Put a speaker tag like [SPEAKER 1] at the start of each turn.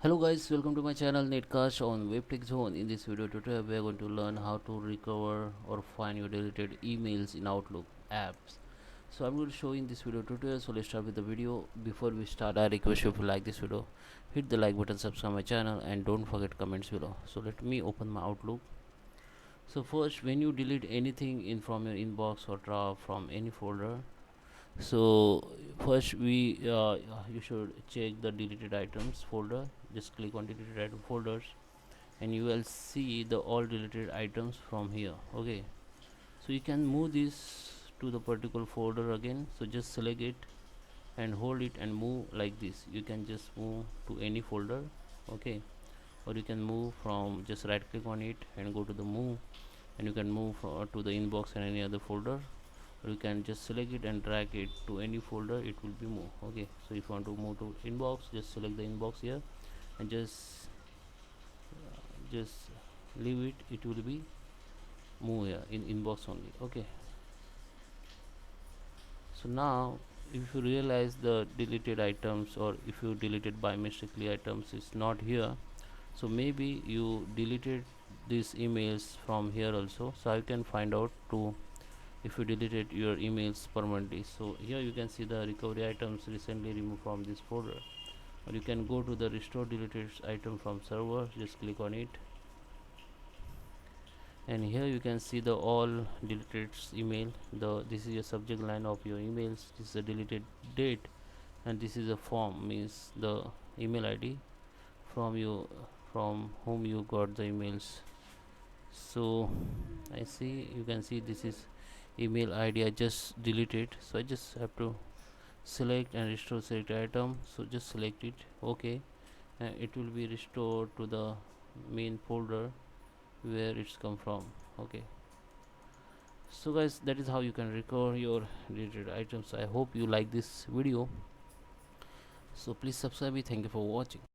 [SPEAKER 1] Hello guys, welcome to my channel Netcast on WebTech Zone. In this video tutorial, we are going to learn how to recover or find your deleted emails in Outlook apps. So I'm going to show in this video tutorial. So let's start with the video. Before we start, I request you to like this video, hit the like button, subscribe my channel, and don't forget comments below. So let me open my Outlook. So first, when you delete anything in from your inbox or draft from any folder, so first you should check the deleted items folder. Just click on deleted item folders and you will see the all deleted items from here. Okay, so you can move this to the particular folder again. So just select it and hold it and move like this. You can just move to any folder. Okay, or you can move from just right click on it and go to the move, and you can move to the inbox and any other folder, or you can just select it and drag it to any folder, it will be moved. Okay, so if you want to move to inbox, just select the inbox here and just leave it, it will be move here in inbox only. Okay, so now if you realize the deleted items, or if you deleted by mistakenly items is not here, so maybe you deleted these emails from here also. So I can find out to if you deleted your emails permanently. So here you can see the recovery items recently removed from this folder, or you can go to the restore deleted item from server. Just click on it and here you can see the all deleted email. This is your subject line of your emails, this is the deleted date, and this is a form, means the email id from you, from whom you got the emails. So I see, you can see this is email id I just deleted. So I just have to select and restore select item. So just select it. Okay, and it will be restored to the main folder where it's come from. Okay, so guys, that is how you can recover your deleted items. I hope you like this video, so please subscribe me. Thank you for watching.